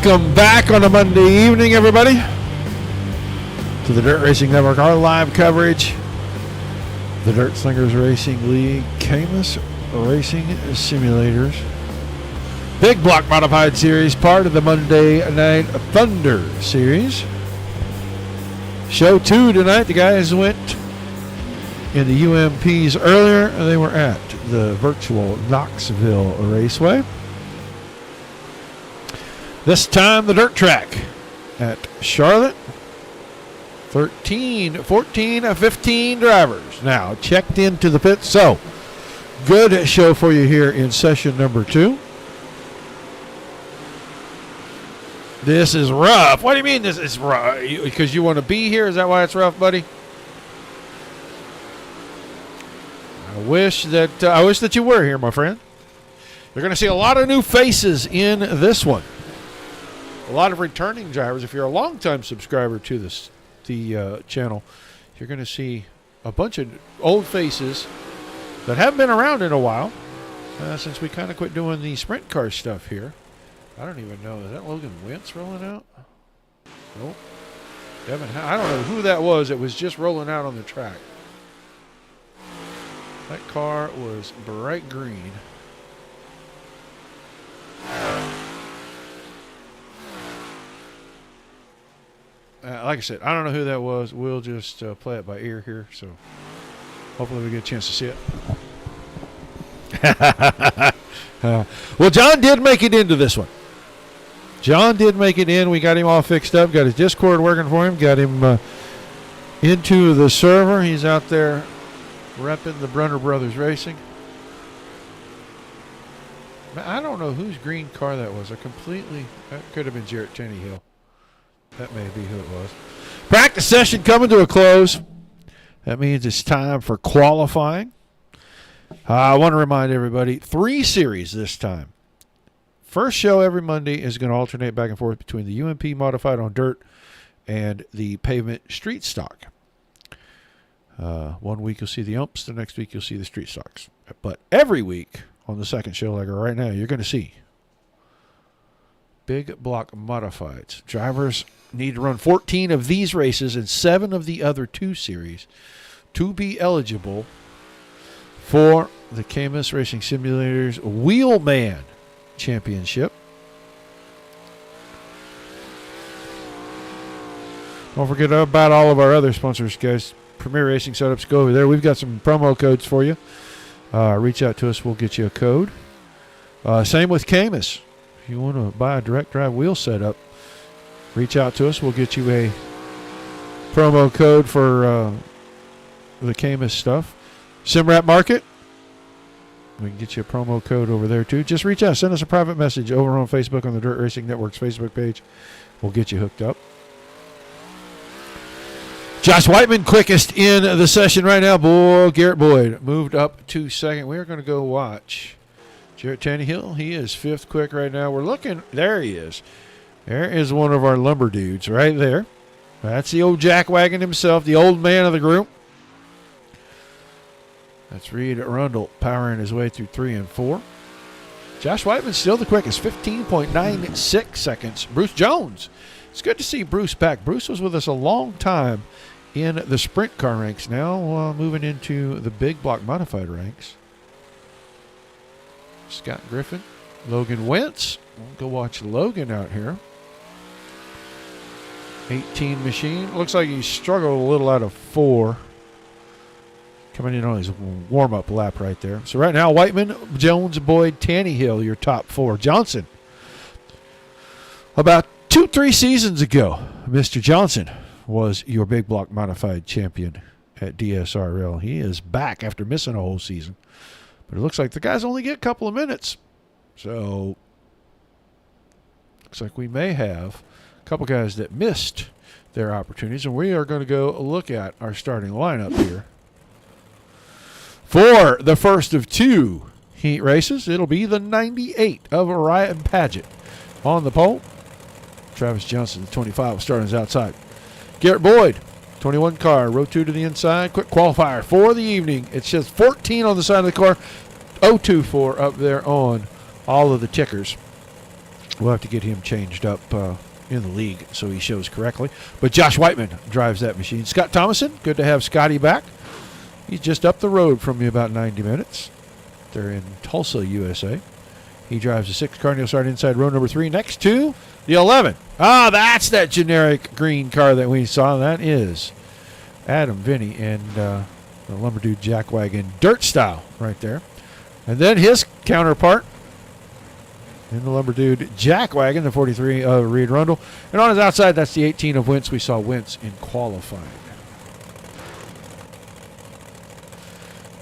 Welcome back on a Monday evening, everybody, to the Dirt Racing Network, our live coverage, the Dirt Slingers Racing League, CAMMUS Racing Simulators, Big Block Modified Series, part of the Monday Night Thunder Series. Show 2 tonight. The guys went in the UMPs earlier. They were at the virtual Knoxville Raceway. This time, the dirt track at Charlotte. 13, 14, 15 drivers now checked into the pit. So, good show for you here in session number 2. This is rough. What do you mean this is rough? Because you want to be here? Is that why it's rough, buddy? I wish that you were here, my friend. You're going to see a lot of new faces in this one. A lot of returning drivers. If you're a longtime subscriber to the channel, you're going to see a bunch of old faces that haven't been around in a while since we kind of quit doing the sprint car stuff here. I don't even know. Is that Logan Wentz rolling out? Nope. I don't know who that was. It was just rolling out on the track. That car was bright green. Like I said, I don't know who that was. We'll just play it by ear here, so hopefully we get a chance to see it. Well, John did make it into this one. John did make it in. We got him all fixed up, got his Discord working for him, got him into the server. He's out there repping the Brunner Brothers Racing. I don't know whose green car that was. That could have been Jarrett Tannehill. That may be who it was. Practice session coming to a close. That means it's time for qualifying. I want to remind everybody, 3 series this time. First show every Monday is going to alternate back and forth between the UMP modified on dirt and the pavement street stock. 1 week you'll see the umps, the next week you'll see the street stocks. But every week on the second show, like right now, you're going to see big block modifieds. Drivers need to run 14 of these races and 7 of the other 2 series to be eligible for the CAMMUS Racing Simulators Wheelman Championship. Don't forget about all of our other sponsors, guys. Premier Racing Setups, go over there. We've got some promo codes for you. Reach out to us. We'll get you a code. Same with CAMMUS. If you want to buy a direct drive wheel setup, reach out to us. We'll get you a promo code for the CAMMUS stuff. SimWrap Market, we can get you a promo code over there too. Just reach out. Send us a private message over on Facebook on the Dirt Racing Network's Facebook page. We'll get you hooked up. Josh Whiteman quickest in the session right now. Boy, Garrett Boyd moved up to second. We're going to go watch Jarrett Tannehill. He is 5th quick right now. We're looking. There he is. There is one of our lumber dudes right there. That's the old jackwagon himself, the old man of the group. That's Reed Rundle powering his way through 3 and 4. Josh Whiteman still the quickest, 15.96 seconds. Bruce Jones. It's good to see Bruce back. Bruce was with us a long time in the sprint car ranks. Now moving into the big block modified ranks. Scott Griffin, Logan Wentz. We'll go watch Logan out here. 18 machine. Looks like he struggled a little out of 4. Coming in on his warm-up lap right there. So right now, Whiteman, Jones, Boyd, Tannehill, your top 4. Johnson. About 2-3 seasons ago, Mr. Johnson was your big block modified champion at DSRL. He is back after missing a whole season. But it looks like the guys only get a couple of minutes. So, looks like we may have a couple guys that missed their opportunities. And we are going to go look at our starting lineup here. For the first of 2 heat races, it'll be the 98 of Ryan Paget on the pole. Travis Johnson, the 25, starting us outside. Garrett Boyd, 21 car, row 2 to the inside. Quick qualifier for the evening. It says 14 on the side of the car, 024 up there on all of the tickers. We'll have to get him changed up in the league so he shows correctly. But Josh Whiteman drives that machine. Scott Thomason, good to have Scotty back. He's just up the road from me about 90 minutes. They're in Tulsa, USA. He drives the 6 car, and he'll start inside row number 3 next to the 11. Ah, that's that generic green car that we saw. That is Adam Vinny and the Lumber Dude Jack Wagon dirt style right there. And then his counterpart in the Lumber Dude Jack Wagon, the 43 of Reed Rundle. And on his outside, that's the 18 of Wentz. We saw Wentz in qualifying.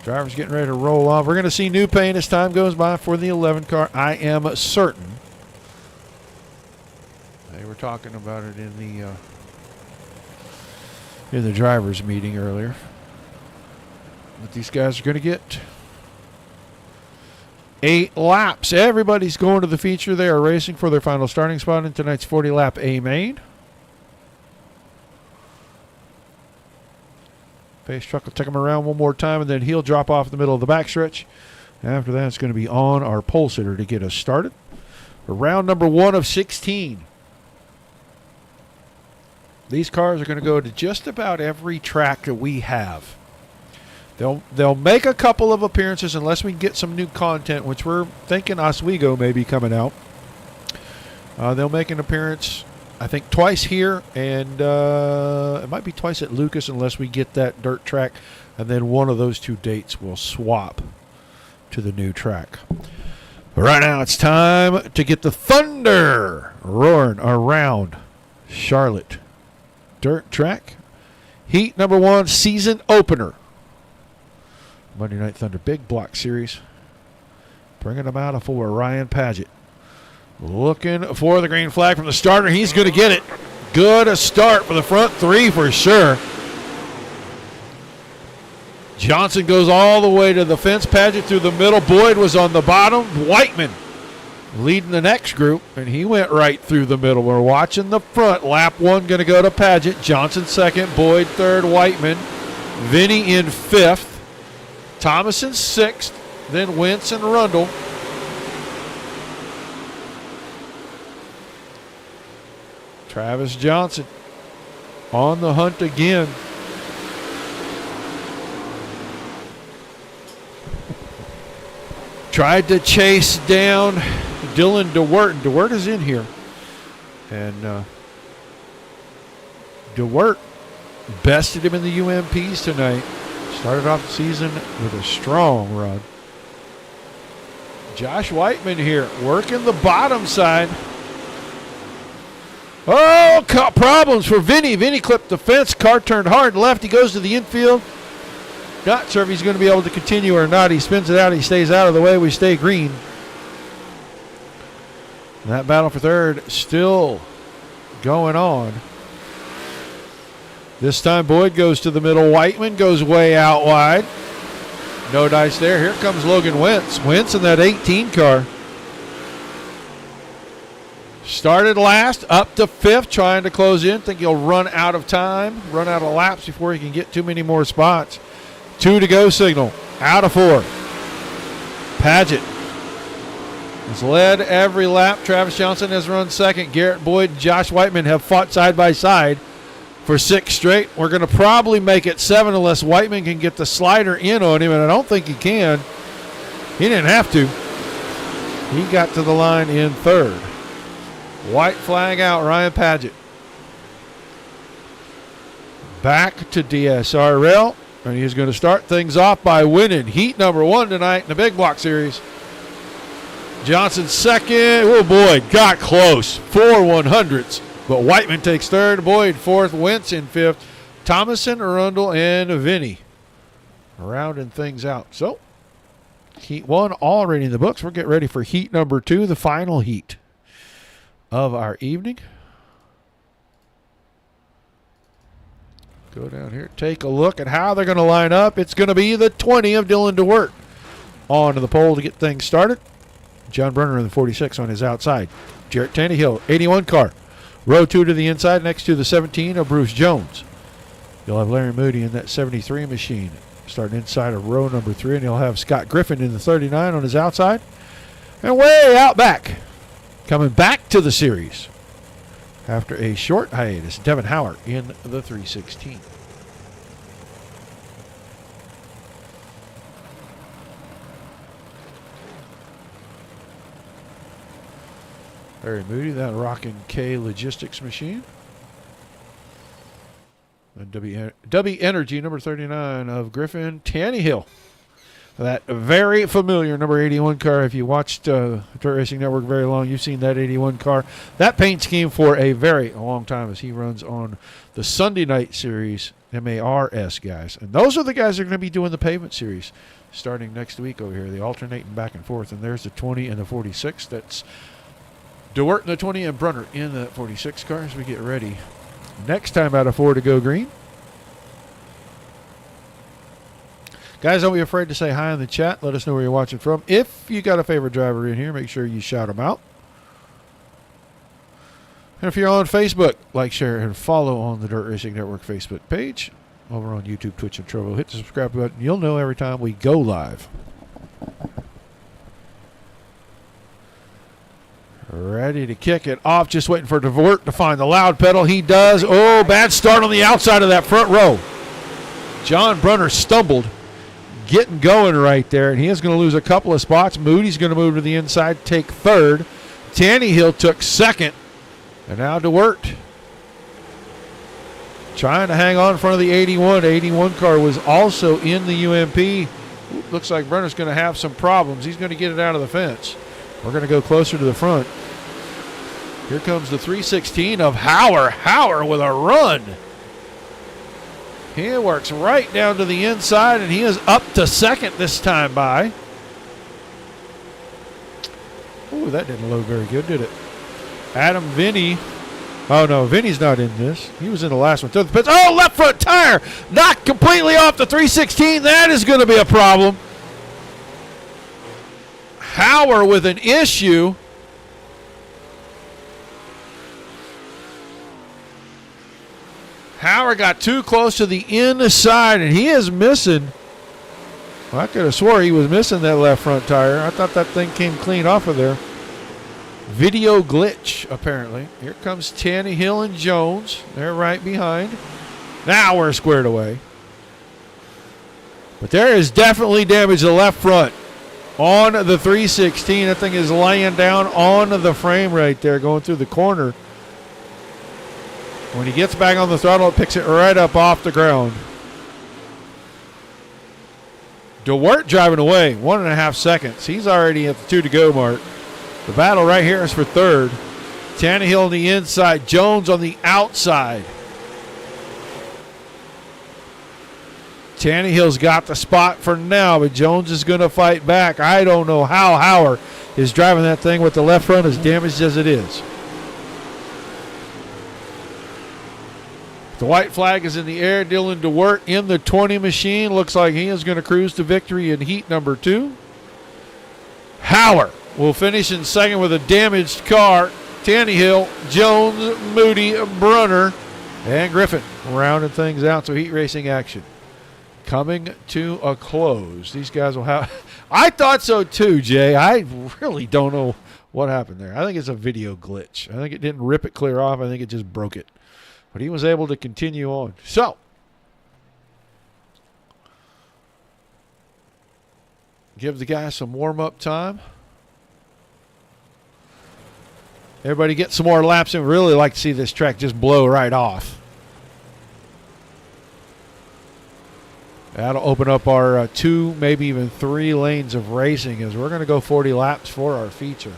Driver's getting ready to roll off. We're going to see new paint as time goes by for the 11 car. I am certain. They were talking about it in the drivers' meeting earlier. But these guys are going to get 8 laps. Everybody's going to the feature. They are racing for their final starting spot in tonight's 40-lap A main. Pace truck will take him around one more time, and then he'll drop off in the middle of the backstretch. After that, it's going to be on our pole sitter to get us started for round number 1 of 16. These cars are going to go to just about every track that we have. They'll make a couple of appearances unless we can get some new content, which we're thinking Oswego may be coming out. They'll make an appearance, I think, twice here, and it might be twice at Lucas unless we get that dirt track, and then one of those 2 dates will swap to the new track. But right now it's time to get the thunder roaring around Charlotte dirt track. Heat number 1, season opener. Monday Night Thunder Big Block Series. Bringing them out for Ryan Paget. Looking for the green flag from the starter. He's going to get it. Good a start for the front 3 for sure. Johnson goes all the way to the fence. Paget through the middle. Boyd was on the bottom. Whiteman leading the next group, and he went right through the middle. We're watching the front. Lap 1 going to go to Paget. Johnson second. Boyd third. Whiteman. Vinny in 5th. Thomason 6th. Then Wentz and Rundle. Travis Johnson on the hunt again. Tried to chase down Dylan DeWert. DeWert is in here. And DeWert bested him in the UMPs tonight. Started off the season with a strong run. Josh Whiteman here working the bottom side. Oh, problems for Vinny. Vinny clipped the fence. Car turned hard left. He goes to the infield. Not sure if he's going to be able to continue or not. He spins it out. He stays out of the way. We stay green. And that battle for third still going on. This time Boyd goes to the middle. Whiteman goes way out wide. No dice there. Here comes Logan Wentz. Wentz in that 18 car. Started last, up to 5th, trying to close in. Think he'll run out of time, run out of laps before he can get too many more spots. 2 to go signal, out of 4. Paget has led every lap. Travis Johnson has run second. Garrett Boyd and Josh Whiteman have fought side by side for 6 straight. We're going to probably make it 7 unless Whiteman can get the slider in on him, and I don't think he can. He didn't have to. He got to the line in 3rd. White flag out, Ryan Paget. Back to DSRL, and he's going to start things off by winning heat number 1 tonight in the Big Block Series. Johnson second. Oh, boy, got close. 4 100ths. But Whiteman takes 3rd. Boyd 4th. Wentz in 5th. Thomason, Arundel, and Vinny rounding things out. So, heat 1 already in the books. We're getting ready for heat number 2, the final heat of our evening. Go down here, take a look at how they're going to line up. It's going to be the 20 of Dylan DeWert onto the pole to get things started. John Brunner in the 46 on his outside. Jarrett Tannehill, 81 car. Row 2 to the inside next to the 17 of Bruce Jones. You'll have Larry Moody in that 73 machine starting inside of row number 3, and you'll have Scott Griffin in the 39 on his outside. And way out back, Coming back to the series after a short hiatus, Devin Howard in the 316. Larry Moody, that Rockin' K Logistics machine. And W Energy, number 39 of Griffin Tannehill. That very familiar number 81 car. If you watched Dirt Racing Network very long, you've seen that 81 car. That paint scheme for a very long time as he runs on the Sunday night series, MARS guys. And those are the guys that are going to be doing the pavement series starting next week over here. They alternating back and forth. And there's the 20 and the 46. That's DeWert in the 20 and Brunner in the 46 car as we get ready. Next time out of 4 to go green. Guys, don't be afraid to say hi in the chat. Let us know where you're watching from. If you got a favorite driver in here, make sure you shout them out. And if you're on Facebook, like, share, and follow on the Dirt Racing Network Facebook page. Over on YouTube, Twitch, and Trovo. Hit the subscribe button. You'll know every time we go live. Ready to kick it off. Just waiting for DeWert to find the loud pedal. He does. Oh, bad start on the outside of that front row. John Brunner stumbled. Getting going right there, and he is going to lose a couple of spots. Moody's going to move to the inside, take third. Tannehill took second, and now DeWert trying to hang on in front of the 81. 81 car was also in the UMP. Looks like Brunner's going to have some problems. He's going to get it out of the fence. We're going to go closer to the front. Here comes the 316 of Hauer. Hauer with a run. He works right down to the inside, and he is up to second this time by. Oh, that didn't load very good, did it? Adam Vinny. Oh, no, Vinny's not in this. He was in the last one. Oh, left front tire. Knocked completely off the 316. That is going to be a problem. Hauer with an issue. Howard got too close to the inside, and he is missing. Well, I could have swore he was missing that left front tire. I thought that thing came clean off of there. Video glitch, apparently. Here comes Tannehill and Jones. They're right behind. Now we're squared away. But there is definitely damage to the left front on the 316. That thing is laying down on the frame right there, going through the corner. When he gets back on the throttle, it picks it right up off the ground. DeWert driving away, 1.5 seconds. He's already at the 2 to go mark. The battle right here is for third. Tannehill on the inside, Jones on the outside. Tannehill's got the spot for now, but Jones is going to fight back. I don't know how Howard is driving that thing with the left front as damaged as it is. The white flag is in the air. Dylan DeWert in the 20 machine. Looks like he is going to cruise to victory in heat number 2. Howard will finish in second with a damaged car. Tannehill, Jones, Moody, Brunner, and Griffin rounding things out. So heat racing action coming to a close. These guys will have... I thought so too, Jay. I really don't know what happened there. I think it's a video glitch. I think it didn't rip it clear off. I think it just broke it. But he was able to continue on. So, give the guys some warm-up time. Everybody get some more laps in. Really like to see this track just blow right off. That'll open up our 2, maybe even 3 lanes of racing as we're going to go 40 laps for our feature.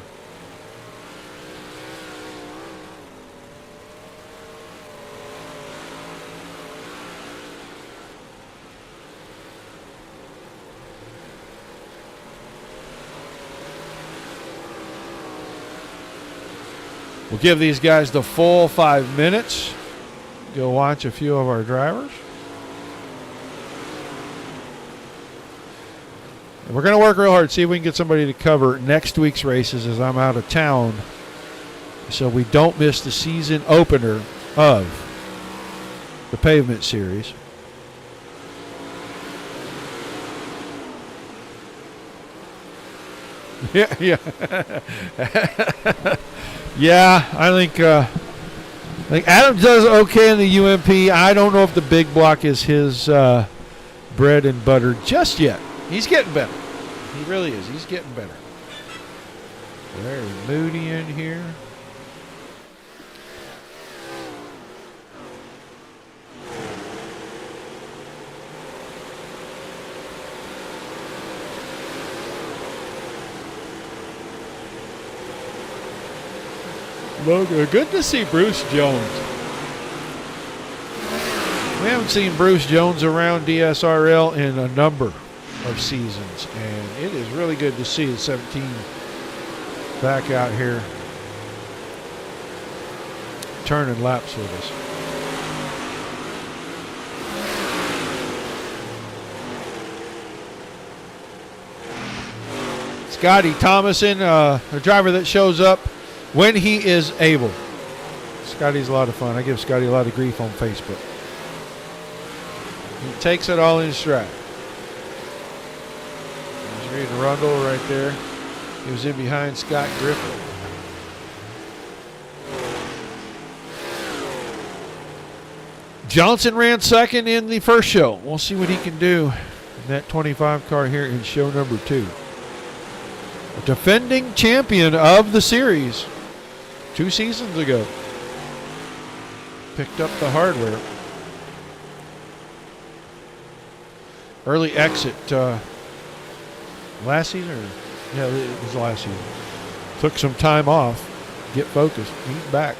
We'll give these guys the full 5 minutes. Go watch a few of our drivers. And we're going to work real hard, see if we can get somebody to cover next week's races as I'm out of town, so we don't miss the season opener of the Pavement Series. Yeah, yeah. Yeah, I think Adam does okay in the UMP. I don't know if the big block is his bread and butter just yet. He's getting better. He really is. He's getting better. Very Moody in here. Logan, good to see Bruce Jones. We haven't seen Bruce Jones around DSRL in a number of seasons, and it is really good to see the 17 back out here turning laps with us. Scotty Thomason, a driver that shows up when he is able. Scotty's a lot of fun. I give Scotty a lot of grief on Facebook. He takes it all in stride. There's Reed Rundle right there. He was in behind Scott Griffin. Johnson ran second in the first show. We'll see what he can do in that 25 car here in show number 2. A defending champion of the series 2 seasons ago. Picked up the hardware. Early exit last season? Yeah, it was last season. Took some time off. Get focused. He's back.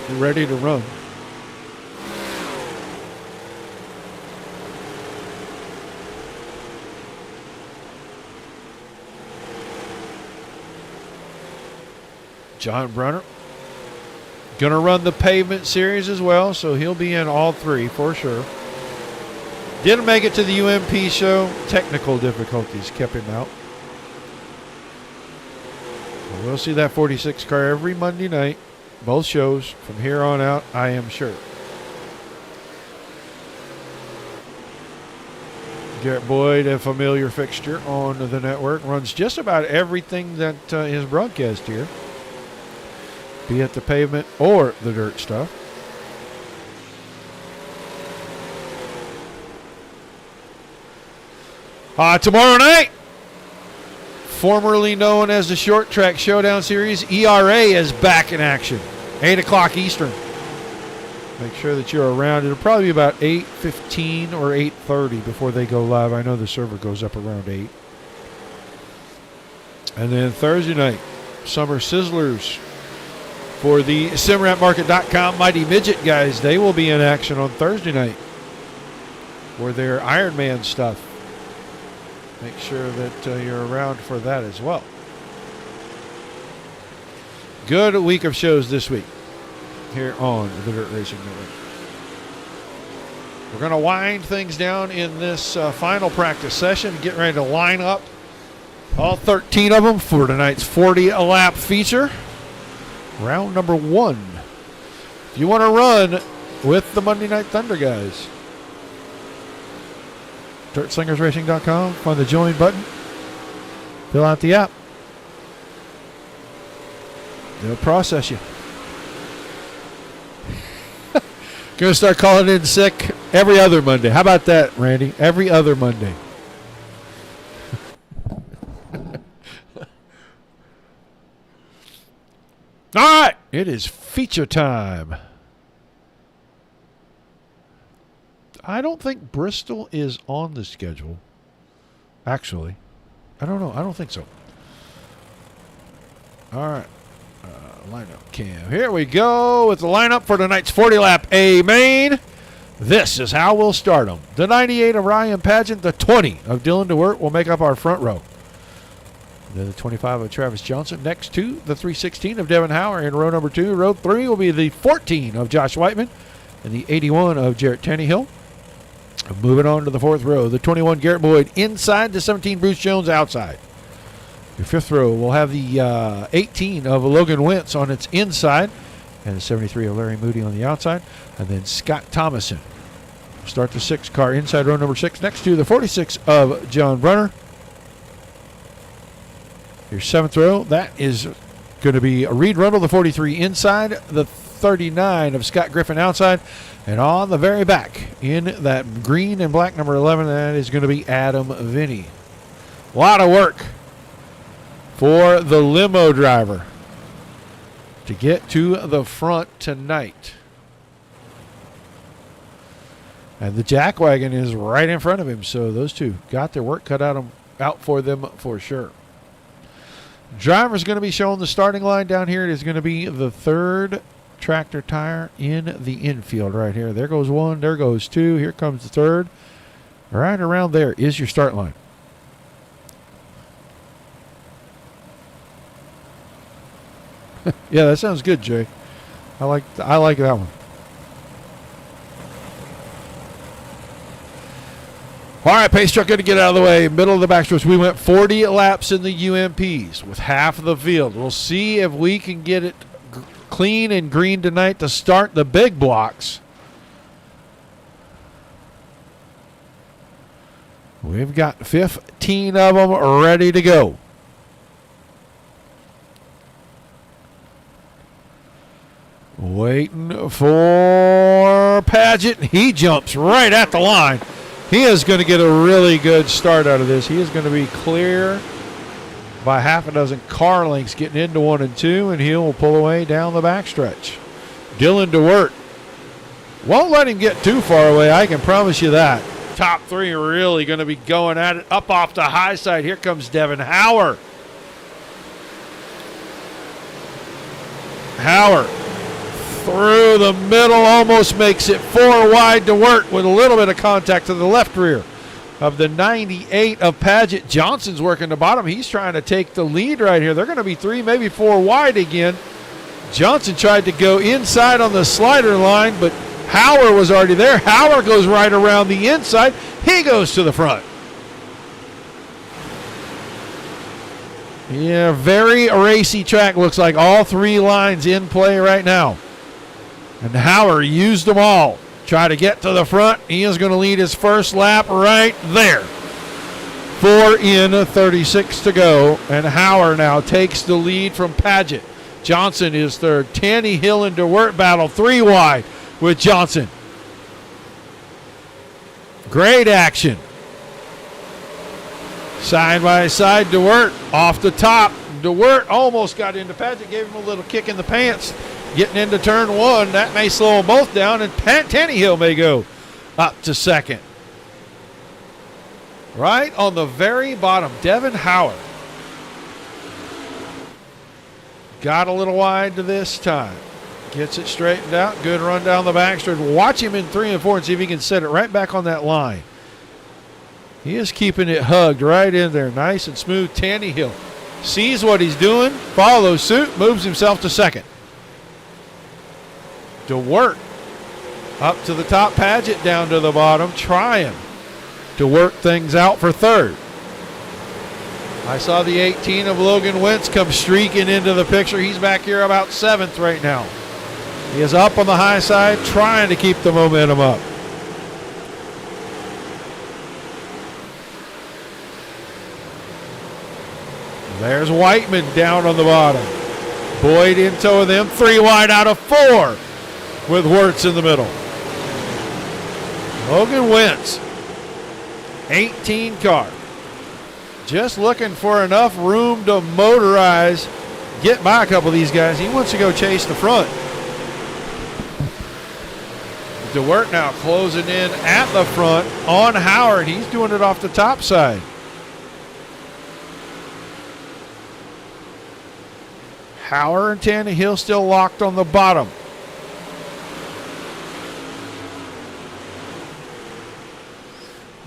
You're ready to run. John Brunner going to run the pavement series as well, so he'll be in all 3 for sure. Didn't make it to the UMP show. Technical difficulties kept him out. We'll see that 46 car every Monday night, both shows from here on out, I am sure. Garrett Boyd, a familiar fixture on the network, runs just about everything that is broadcast here, be it the pavement or the dirt stuff. Tomorrow night, formerly known as the Short Track Showdown Series, ERA is back in action. 8 o'clock Eastern. Make sure that you're around. It'll probably be about 8:15 or 8:30 before they go live. I know the server goes up around 8. And then Thursday night, Summer Sizzlers for the SimRapMarket.com Mighty Midget guys. They will be in action on Thursday night for their Ironman stuff. Make sure that you're around for that as well. Good week of shows this week here on the Dirt Racing Network. We're going to wind things down in this final practice session, getting ready to line up all 13 of them for tonight's 40-lap feature. Round number 1. If you want to run with the Monday Night Thunder guys, DirtSlingersRacing.com, find the join button, fill out the app. They'll process you. Gonna start calling in sick every other Monday. How about that, Randy? Every other Monday. All right, it is feature time. I don't think Bristol is on the schedule. Actually, I don't know. I don't think so. All right. Lineup cam. Here we go with the lineup for tonight's 40-lap A main. This is how we'll start them. The 98 of Ryan Pageant, the 20 of Dylan DeWert will make up our front row. Then the 25 of Travis Johnson. Next to the 316 of Devin Hauer in row number 2. Row 3 will be the 14 of Josh Whiteman and the 81 of Jarrett Tannehill. Moving on to the 4th row, the 21 Garrett Boyd inside, the 17 Bruce Jones outside. Your 5th row will have the 18 of Logan Wentz on its inside and the 73 of Larry Moody on the outside. And then Scott Thomason will start the 6 car inside row number 6 next to the 46 of John Brunner. Your 7th row, that is going to be Reed Rundle, the 43 inside, the 39 of Scott Griffin outside, and on the very back in that green and black number 11, that is going to be Adam Vinny. A lot of work for the limo driver to get to the front tonight. And the jack wagon is right in front of him, so those two got their work cut out for them for sure. Driver's going to be showing the starting line down here. It is going to be the 3rd tractor tire in the infield right here. There goes 1, there goes 2, here comes the 3rd. Right around there is your start line. Yeah, that sounds good, Jay. I like that one. All right, pace truck going to get out of the way. Middle of the backstretch. We went 40 laps in the UMPs with half of the field. We'll see if we can get it clean and green tonight to start the big blocks. We've got 15 of them ready to go. Waiting for Paget. He jumps right at the line. He is going to get a really good start out of this. He is going to be clear by half a dozen car lengths getting into 1 and 2, and he'll pull away down the backstretch. Dylan DeWert won't let him get too far away, I can promise you that. Top 3 really going to be going at it. Up off the high side, here comes Devin Hauer. Hauer through the middle, almost makes it 4 wide. DeWert with a little bit of contact to the left rear of the 98 of Paget. Johnson's working the bottom. He's trying to take the lead right here. They're going to be 3, maybe 4 wide again. Johnson tried to go inside on the slider line, but Hauer was already there. Hauer goes right around the inside. He goes to the front. Yeah, very racy track. Looks like all 3 lines in play right now. And Hauer used them all. Try to get to the front. He is going to lead his first lap right there. 4 in, 36 to go. And Hauer now takes the lead from Paget. Johnson is third. Tanny Hill and DeWert battle 3 wide with Johnson. Great action. Side by side, DeWert off the top. DeWert almost got into Paget, gave him a little kick in the pants. Getting into turn 1, that may slow them both down, and Tannehill may go up to second. Right on the very bottom, Devin Hauer. Got a little wide to this time. Gets it straightened out. Good run down the backstretch. Watch him in 3 and 4 and see if he can set it right back on that line. He is keeping it hugged right in there. Nice and smooth. Tannehill sees what he's doing, follows suit, moves himself to second. DeWert up to the top, Paget down to the bottom, trying to work things out for third. I saw the 18 of Logan Wentz come streaking into the picture. He's back here about 7th right now. He is up on the high side, trying to keep the momentum up. There's Whiteman down on the bottom. Boyd in tow of them, 3 wide out of 4. With Wirtz in the middle. Logan Wentz, 18 car. Just looking for enough room to motorize, get by a couple of these guys. He wants to go chase the front. DeWert now closing in at the front on Howard. He's doing it off the top side. Howard and Tannehill still locked on the bottom.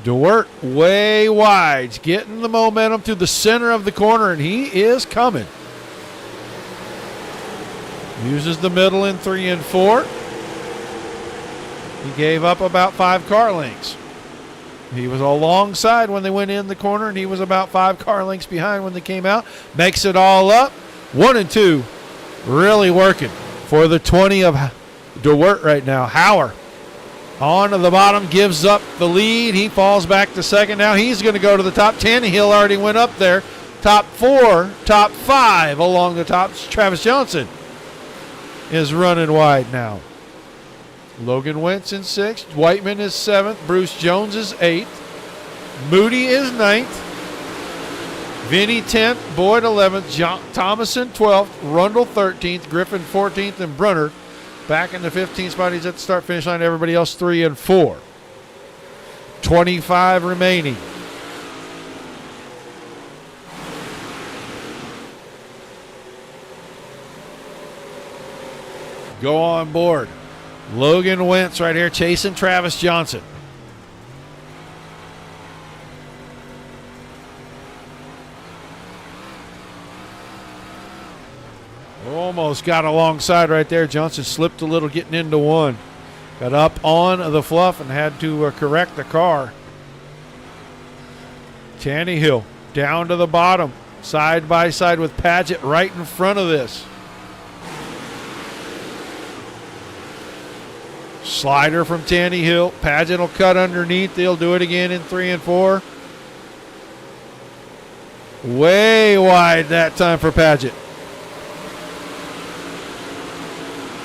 DeWert way wide, getting the momentum to the center of the corner, and he is coming. Uses the middle in 3 and 4. He gave up about 5 car lengths. He was alongside when they went in the corner, and he was about 5 car lengths behind when they came out. Makes it all up. 1 and 2 really working for the 20 of DeWert right now. Hauer on to the bottom, gives up the lead. He falls back to second. Now he's going to go to the top. Tannehill already went up there. top 4, top 5 along the top. Travis Johnson is running wide now. Logan Wentz in 6th. Whiteman is 7th. Bruce Jones is 8th. Moody is 9th. Vinny 10th. Boyd 11th. Thomason 12th. Rundle 13th. Griffin 14th. And Brunner back in the 15th spot. He's at the start finish line. Everybody else 3 and 4. 25 remaining. Go on board. Logan Wentz right here chasing Travis Johnson. Almost got alongside right there. Johnson slipped a little getting into one. Got up on the fluff and had to correct the car. Tannehill down to the bottom. Side by side with Padgett right in front of this. Slider from Tannehill. Padgett will cut underneath. They'll do it again in 3 and 4. Way wide that time for Padgett.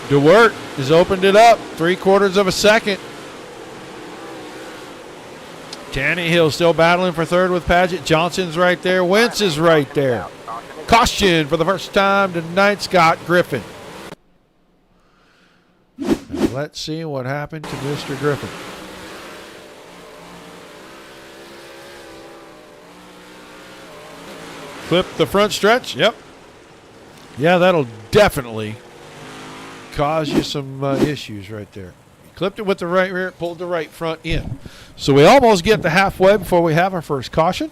DeWitt has opened it up. 3/4 of a second. Tannehill still battling for 3rd with Padgett. Johnson's right there. Wentz is right there. Caution for the first time tonight, Scott Griffin. Now let's see what happened to Mr. Griffin. Clip the front stretch. Yep. Yeah, that'll definitely cause you some issues right there. Clipped it with the right rear, pulled the right front in. So we almost get to halfway before we have our first caution.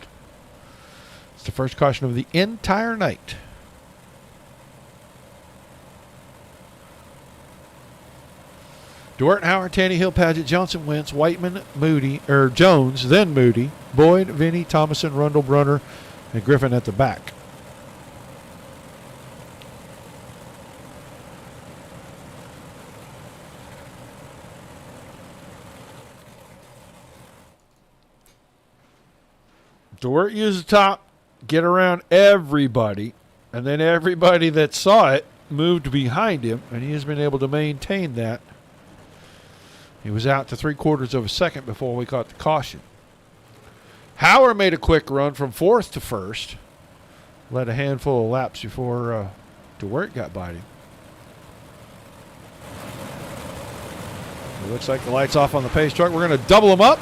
It's the first caution of the entire night. DeWitt, Howard, Tannehill, Padgett, Johnson, Wentz, Whiteman, Jones, then Moody, Boyd, Vinny, Thomason, Rundle, Brunner, and Griffin at the back. DeWitt used the top, get around everybody, and then everybody that saw it moved behind him, and he has been able to maintain that. He was out to 3/4 of a second before we caught the caution. Howard made a quick run from 4th to 1st. Led a handful of laps before DeWitt got by him. It looks like the light's off on the pace truck. We're going to double them up.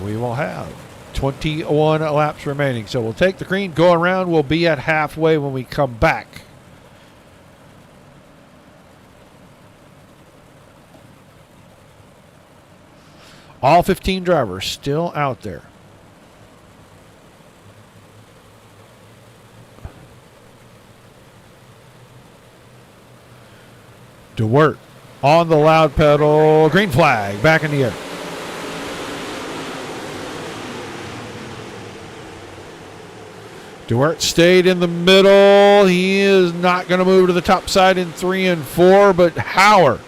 We will have 21 laps remaining. So we'll take the green, go around. We'll be at halfway when we come back. All 15 drivers still out there. DeWitt on the loud pedal. Green flag back in the air. DeWitt stayed in the middle. He is not going to move to the top side in 3 and 4, but Howard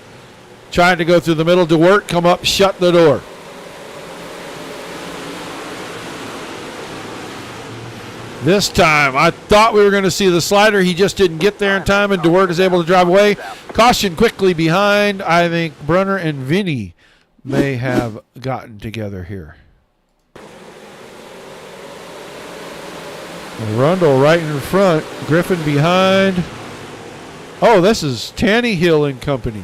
trying to go through the middle. DeWitt come up, shut the door. This time, I thought we were going to see the slider. He just didn't get there in time, and DeWitt is able to drive away. Caution quickly behind. I think Brunner and Vinny may have gotten together here. Rundle right in front. Griffin behind. Oh, this is Tannehill and company.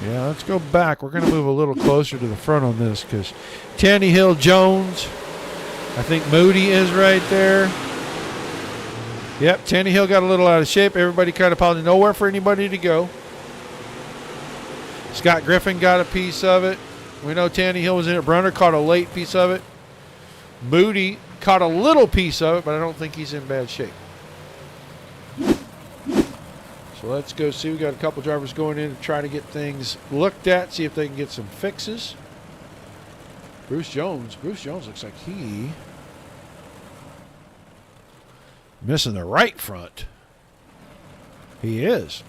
Yeah, let's go back. We're going to move a little closer to the front on this because Tannehill, Jones. I think Moody is right there. Yep, Tannehill got a little out of shape. Everybody kind of piled nowhere for anybody to go. Scott Griffin got a piece of it. We know Tannehill was in it. Brunner caught a late piece of it. Moody caught a little piece of it, but I don't think he's in bad shape. So let's go see. We got a couple drivers going in to try to get things looked at, see if they can get some fixes. Bruce Jones looks like he missing the right front. He is.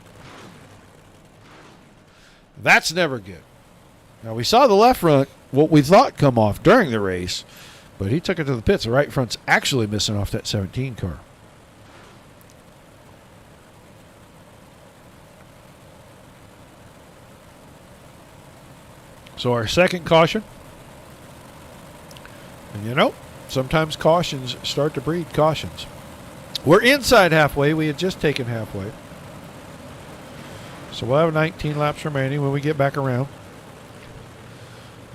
That's never good. Now we saw the left front, what we thought come off during the race. But he took it to the pits. The right front's actually missing off that 17 car. So our second caution. And you know, sometimes cautions start to breed cautions. We're inside halfway. We had just taken halfway. So we'll have 19 laps remaining when we get back around.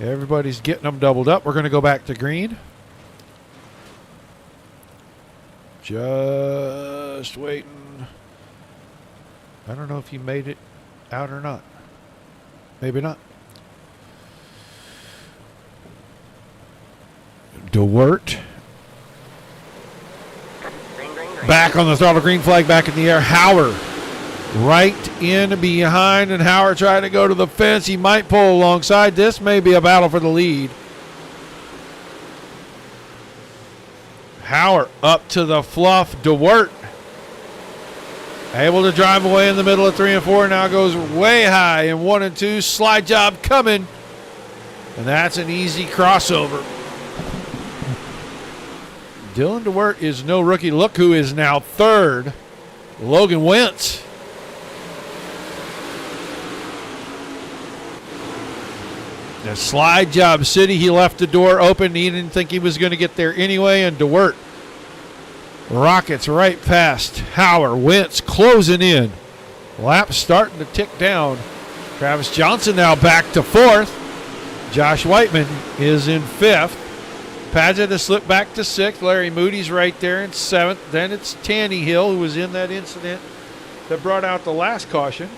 Everybody's getting them doubled up. We're going to go back to green. Just waiting. I don't know if he made it out or not. Maybe not. DeWert. Back on the throttle, green flag back in the air. Howard right in behind, and Howard trying to go to the fence. He might pull alongside. This may be a battle for the lead. Howard up to the fluff. DeWert able to drive away in the middle of 3 and 4. Now goes way high in 1 and 2. Slide job coming. And that's an easy crossover. Dylan DeWert is no rookie. Look who is now third. Logan Wentz. The slide job city. He left the door open. He didn't think he was going to get there anyway. And DeWert rockets right past Howard. Wentz closing in. Lap starting to tick down. Travis Johnson now back to fourth. Josh Whiteman is in fifth. Paget has slipped back to sixth. Larry Moody's right there in seventh. Then it's Tanny Hill, who was in that incident that brought out the last caution.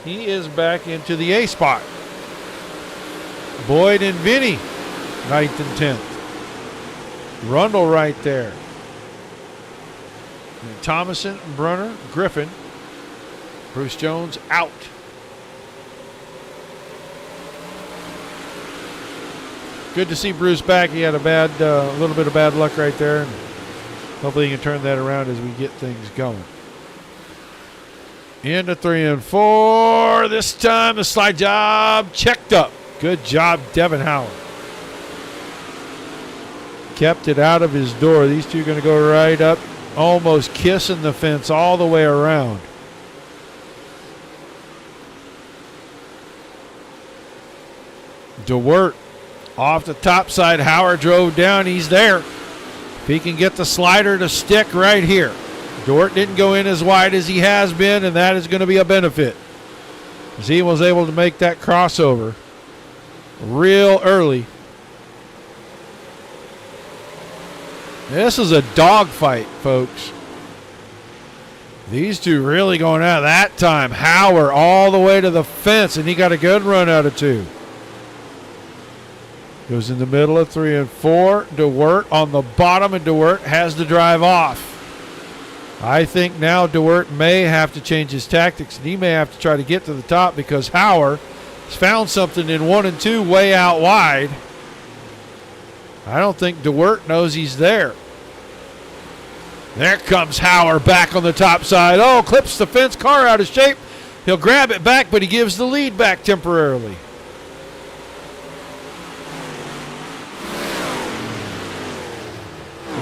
He is back into the A spot. Boyd and Vinny, 9th and 10th. Rundle right there. And Thomason, Brunner, Griffin. Bruce Jones out. Good to see Bruce back. He had a little bit of bad luck right there. And hopefully he can turn that around as we get things going. Into 3 and 4. This time the slide job checked up. Good job, Devin Howard. Kept it out of his door. These two are going to go right up, almost kissing the fence all the way around. DeWert off the top side. Howard drove down. He's there. If he can get the slider to stick right here. DeWert didn't go in as wide as he has been, and that is going to be a benefit. As he was able to make that crossover real early. This is a dogfight, folks. These two really going out that time. Howard all the way to the fence, and he got a good run out of 2. Goes in the middle of 3 and 4. DeWert on the bottom, and DeWert has to drive off. I think now DeWert may have to change his tactics, and he may have to try to get to the top because Howard has found something in 1 and 2 way out wide. I don't think DeWert knows he's there. There comes Howard back on the top side. Oh, clips the fence, car out of shape. He'll grab it back, but he gives the lead back temporarily.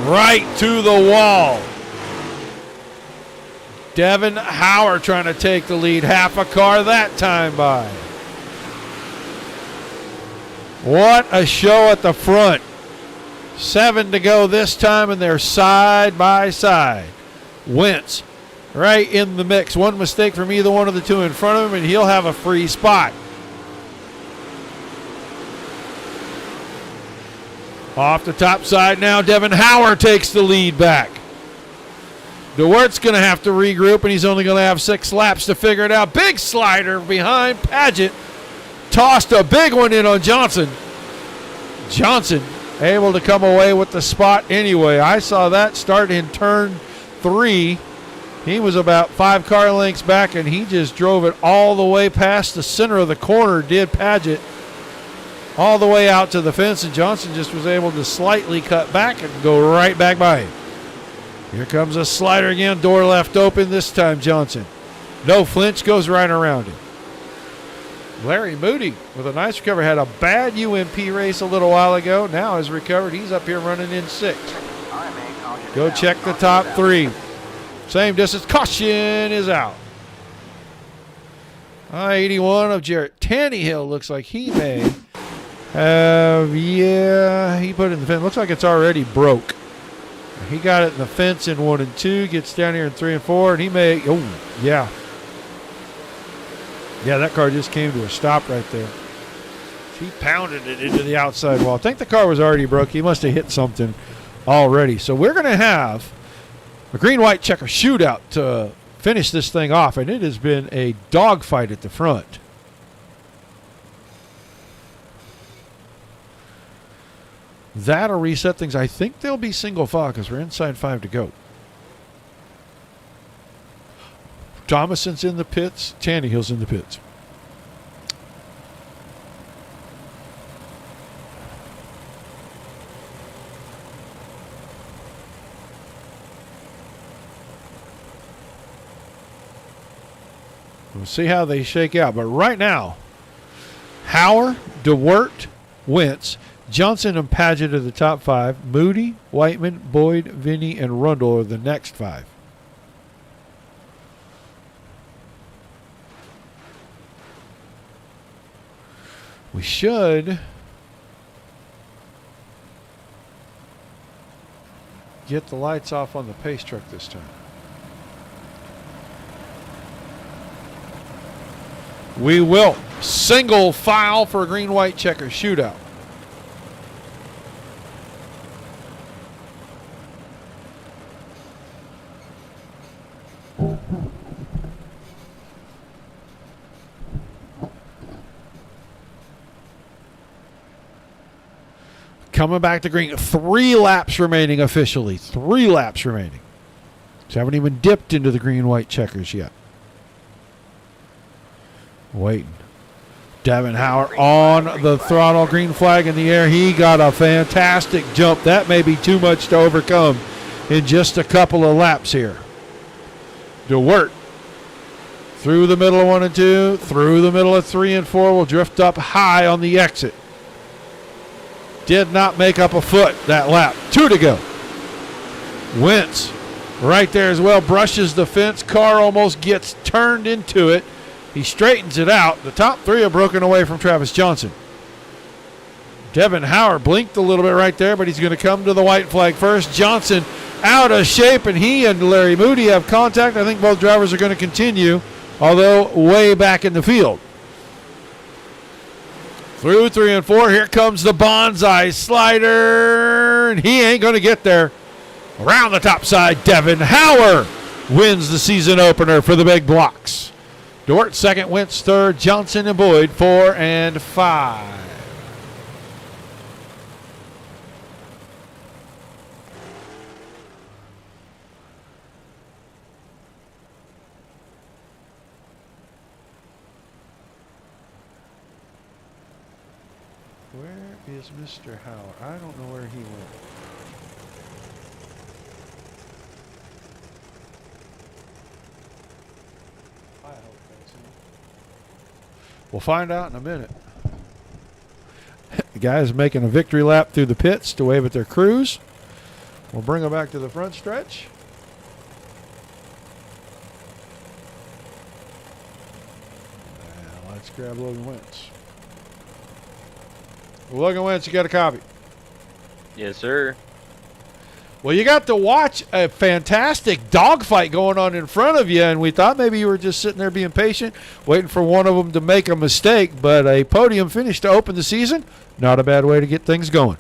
Right to the wall. Devin Howard trying to take the lead. Half a car that time by. What a show at the front. 7 to go this time, and they're side by side. Wentz right in the mix. One mistake from either one of the two in front of him, and he'll have a free spot. Off the top side now, Devin Howard takes the lead back. DeWert's going to have to regroup, and he's only going to have 6 laps to figure it out. Big slider behind Paget. Tossed a big one in on Johnson. Johnson able to come away with the spot anyway. I saw that start in turn 3. He was about 5 car lengths back, and he just drove it all the way past the center of the corner, did Paget, all the way out to the fence, and Johnson just was able to slightly cut back and go right back by him. Here comes a slider again, door left open this time, Johnson. No flinch, goes right around him. Larry Moody with a nice recovery. Had a bad UMP race a little while ago. Now has recovered. He's up here running in 6th. Go check the top 3. Same distance. Caution is out. I-81 of Jarrett Tannehill looks like he may have, he put it in the fence. Looks like it's already broke. He got it in the fence in 1 and 2. Gets down here in 3 and 4, and he may, yeah. Yeah, that car just came to a stop right there. He pounded it into the outside wall. I think the car was already broke. He must have hit something already. So we're going to have a green-white checker shootout to finish this thing off, and it has been a dogfight at the front. That'll reset things. I think they'll be single file because we're inside 5 to go. Thomason's in the pits. Tannehill's in the pits. We'll see how they shake out. But right now, Hauer, DeWert, Wentz, Johnson, and Paget are the top 5. Moody, Whiteman, Boyd, Vinny, and Rundle are the next 5. We should get the lights off on the pace truck this time. We will. Single file for a green-white checker shootout. Coming back to green. 3 laps remaining officially. 3 laps remaining. So haven't even dipped into the green-white checkers yet. Waiting. Devin Howard on the throttle. Green flag in the air. He got a fantastic jump. That may be too much to overcome in just a couple of laps here. DeWert through the middle of 1 and 2. Through the middle of 3 and 4. Will drift up high on the exit. Did not make up a foot that lap. 2 to go. Wentz right there as well. Brushes the fence. Car almost gets turned into it. He straightens it out. The top 3 are broken away from Travis Johnson. Devin Howard blinked a little bit right there, but he's going to come to the white flag first. Johnson out of shape, and he and Larry Moody have contact. I think both drivers are going to continue, although way back in the field. Through 3 and 4, here comes the bonsai slider, and he ain't going to get there. Around the top side, Devin Howard wins the season opener for the big blocks. Dort second, Wentz third, Johnson and Boyd 4 and 5. Where is Mr. Howard? I don't know where he went. I hope that's him. We'll find out in a minute. The guys making a victory lap through the pits to wave at their crews. We'll bring them back to the front stretch. Now let's grab Logan Wentz. Logan Wentz, you got a copy? Yes, sir. Well, you got to watch a fantastic dogfight going on in front of you, and we thought maybe you were just sitting there being patient, waiting for one of them to make a mistake, but a podium finish to open the season, not a bad way to get things going.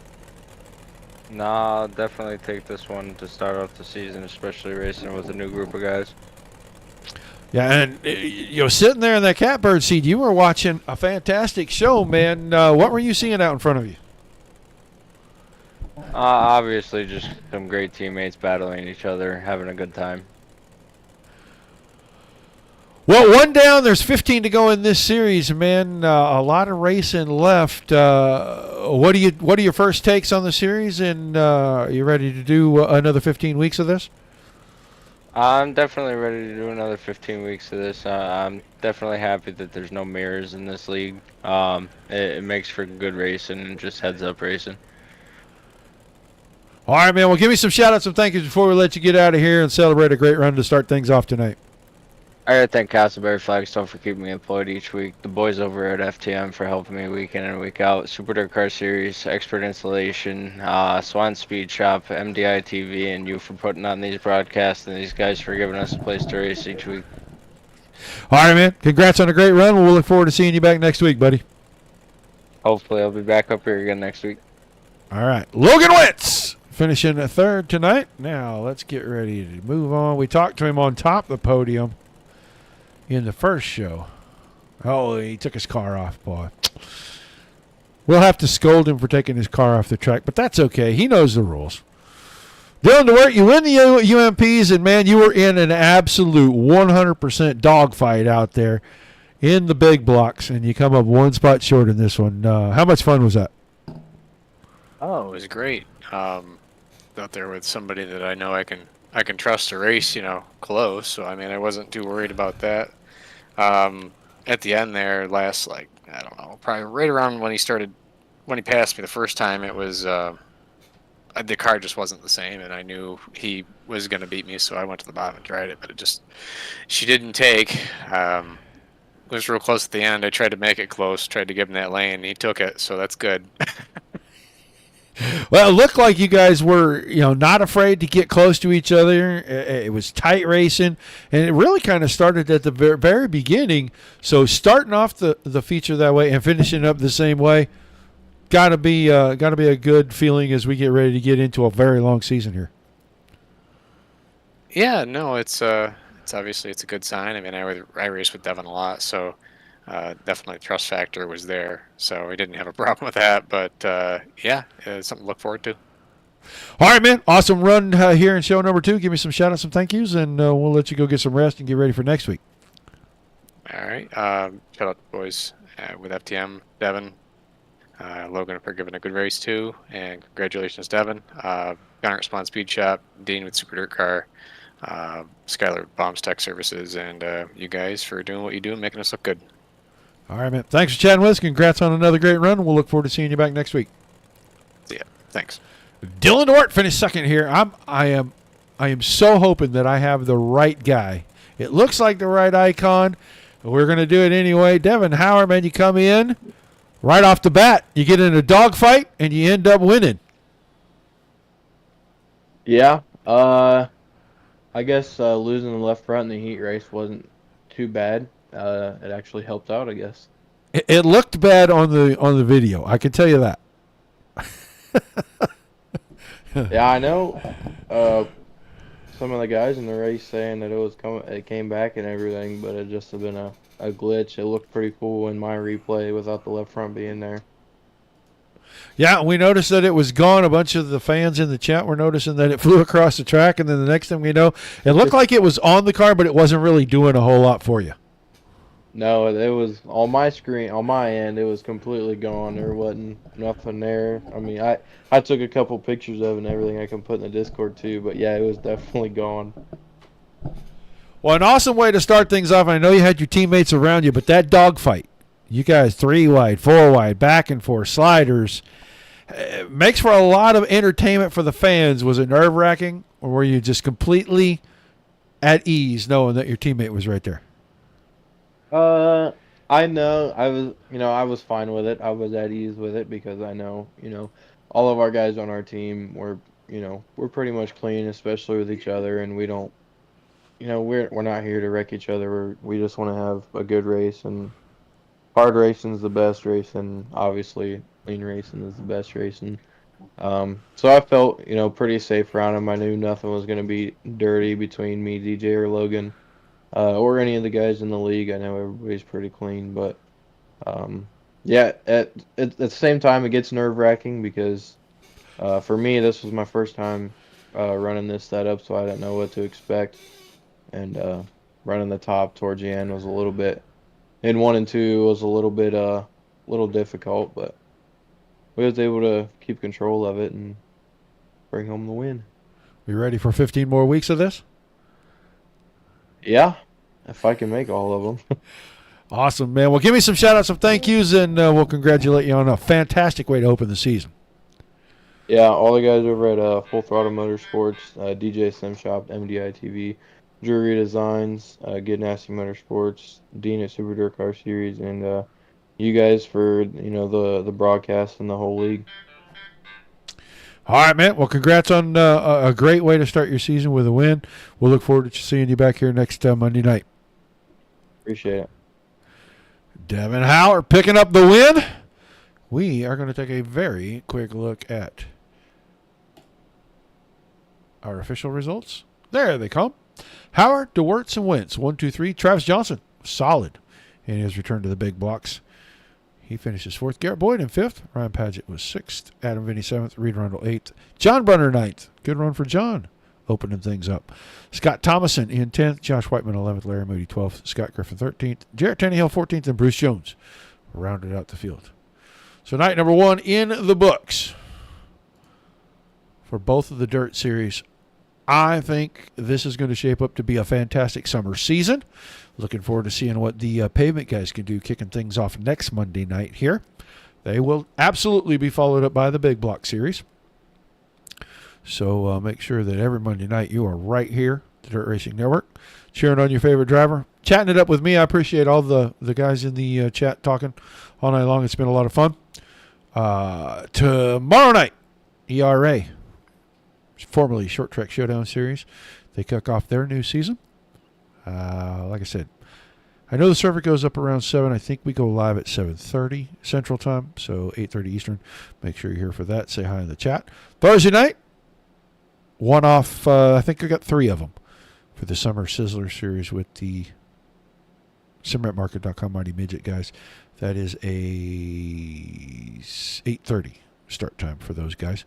Nah, I'll definitely take this one to start off the season, especially racing with a new group of guys. Yeah, and sitting there in that catbird seat, you were watching a fantastic show, man. What were you seeing out in front of you? Obviously, just some great teammates battling each other, having a good time. Well, 1 down. There's 15 to go in this series, man. A lot of racing left. What are your first takes on the series? And are you ready to do another 15 weeks of this? I'm definitely ready to do another 15 weeks of this. I'm definitely happy that there's no mirrors in this league. It makes for good racing and just heads up racing. All right, man. Well, give me some shout outs and thank yous before we let you get out of here and celebrate a great run to start things off tonight. I gotta thank Castleberry Flagstone for keeping me employed each week. The boys over at FTM for helping me week in and week out. Super Dirt Car Series, Expert Installation, Swan Speed Shop, MDI TV, and you for putting on these broadcasts and these guys for giving us a place to race each week. All right, man. Congrats on a great run. We'll look forward to seeing you back next week, buddy. Hopefully, I'll be back up here again next week. All right. Logan Wentz finishing third tonight. Now let's get ready to move on. We talked to him on top of the podium in the first show. Oh, he took his car off, boy. We'll have to scold him for taking his car off the track, but that's okay. He knows the rules. Dylan DeWert, you win the UMPs, and, man, you were in an absolute 100% dogfight out there in the big blocks, and you come up one spot short in this one. How much fun was that? Oh, it was great. Out there with somebody that I know I can trust to race, close. So I mean, I wasn't too worried about that. At the end there, last I don't know, probably right around when he passed me the first time, it was the car just wasn't the same, and I knew he was going to beat me, so I went to the bottom and tried it, but she didn't take. It was real close at the end. I tried to make it close, tried to give him that lane, and he took it, so that's good. Well, it looked like you guys were, not afraid to get close to each other. It was tight racing, and it really kind of started at the very beginning. So starting off the feature that way and finishing up the same way, gotta be a good feeling as we get ready to get into a very long season here. Yeah, no, it's obviously it's a good sign. I mean, I race with Devin a lot, so definitely the trust factor was there. So we didn't have a problem with that. But yeah, it's something to look forward to. All right, man. Awesome run here in show number 2. Give me some shout outs, some thank yous, and we'll let you go get some rest and get ready for next week. All right. Shout out to the boys with FTM, Devin, Logan for giving a good race too, and congratulations, Devin. Gunner at Spawn Speed Shop, Dean with Super Dirt Car, Skylar with Bombs Tech Services, and you guys for doing what you do and making us look good. All right, man. Thanks for chatting with us. Congrats on another great run. We'll look forward to seeing you back next week. Yeah, thanks. Dylan DeWert finished second here. I am so hoping that I have the right guy. It looks like the right icon. We're going to do it anyway. Devin Howard, man, you come in right off the bat. You get in a dogfight, and you end up winning. Yeah. I guess losing the left front in the heat race wasn't too bad. It actually helped out, I guess. It looked bad on the video. I can tell you that. Yeah, I know. Some of the guys in the race saying that it came back and everything, but it just have been a glitch. It looked pretty cool in my replay without the left front being there. Yeah, we noticed that it was gone. A bunch of the fans in the chat were noticing that it flew across the track, and then the next thing we know, it looked like it was on the car, but it wasn't really doing a whole lot for you. No, it was on my screen, on my end, it was completely gone. There wasn't nothing there. I mean, I took a couple pictures of it and everything I can put in the Discord too, but yeah, it was definitely gone. Well, an awesome way to start things off. I know you had your teammates around you, but that dogfight, you guys 3 wide, 4 wide, back and forth, sliders, makes for a lot of entertainment for the fans. Was it nerve-wracking, or were you just completely at ease knowing that your teammate was right there? I know I was fine with it. I was at ease with it because I know, all of our guys on our team we're pretty much clean, especially with each other, and we don't, we're not here to wreck each other. We just want to have a good race, and hard racing is the best racing. Obviously, clean racing is the best racing. So I felt, pretty safe around him. I knew nothing was going to be dirty between me, DJ, or Logan. Or any of the guys in the league. I know everybody's pretty clean, but yeah, at the same time, it gets nerve-wracking because for me, this was my first time running this setup, so I didn't know what to expect. And running the top towards the end was a little bit, in 1 and 2 was a little bit little difficult, but we was able to keep control of it and bring home the win. We ready for 15 more weeks of this? Yeah, if I can make all of them. Awesome, man. Well, give me some shout-outs, some thank yous, and we'll congratulate you on a fantastic way to open the season. Yeah, all the guys over at Full Throttle Motorsports, DJ Sim Shop, MDI TV, Drury Designs, Get Nasty Motorsports, Dean at Super Dirt Car Series, and you guys for the broadcast and the whole league. All right, man. Well, congrats on a great way to start your season with a win. We'll look forward to seeing you back here next Monday night. Appreciate it. Devin Howard picking up the win. We are going to take a very quick look at our official results. There they come. Howard, DeWertz, and Wentz. 1, 2, 3. Travis Johnson, solid in his return to the big blocks. He finishes 4th. Garrett Boyd in 5th. Ryan Padgett was 6th. Adam Vinny 7th. Reed Rundle 8th. John Brunner 9th. Good run for John, opening things up. Scott Thomason in 10th. Josh Whiteman 11th. Larry Moody 12th. Scott Griffin 13th. Jarrett Tannehill 14th. And Bruce Jones rounded out the field. So night number 1 in the books for both of the Dirt Series. I think this is going to shape up to be a fantastic summer season. Looking forward to seeing what the pavement guys can do, kicking things off next Monday night here. They will absolutely be followed up by the Big Block Series. So make sure that every Monday night you are right here, the Dirt Racing Network, cheering on your favorite driver, chatting it up with me. I appreciate all the guys in the chat talking all night long. It's been a lot of fun. Tomorrow night, ERA, formerly Short Track Showdown Series, they kick off their new season. Like I said, I know the server goes up around 7. I think we go live at 7:30 Central Time, so 8:30 Eastern. Make sure you're here for that. Say hi in the chat. Thursday night, one off. I think I got 3 of them for the Summer Sizzler Series with the SimRatMarket.com Mighty Midget guys. That is a 8:30 start time for those guys.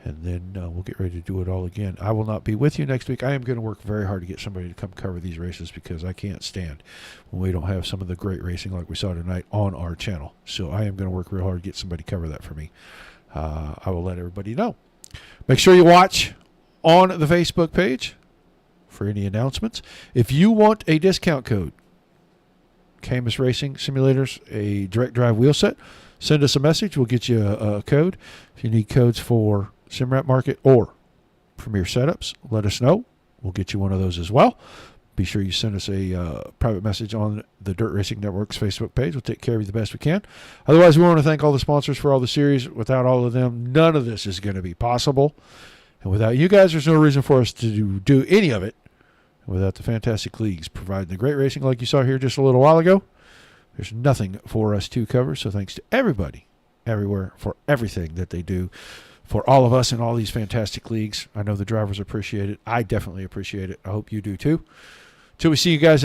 And then we'll get ready to do it all again. I will not be with you next week. I am going to work very hard to get somebody to come cover these races because I can't stand when we don't have some of the great racing like we saw tonight on our channel. So I am going to work real hard to get somebody to cover that for me. I will let everybody know. Make sure you watch on the Facebook page for any announcements. If you want a discount code, CAMMUS Racing Simulators, a direct drive wheel set, send us a message. We'll get you a code. If you need codes for SimRat Market or Premier Setups, let us know. We'll get you one of those as well. Be sure you send us a private message on the Dirt Racing Network's Facebook page. We'll take care of you the best we can. Otherwise, we want to thank all the sponsors for all the series. Without all of them, none of this is going to be possible. And without you guys, there's no reason for us to do any of it. And without the fantastic leagues providing the great racing like you saw here just a little while ago, there's nothing for us to cover. So thanks to everybody, everywhere, for everything that they do for all of us in all these fantastic leagues. I know the drivers appreciate it. I definitely appreciate it. I hope you do too. Till we see you guys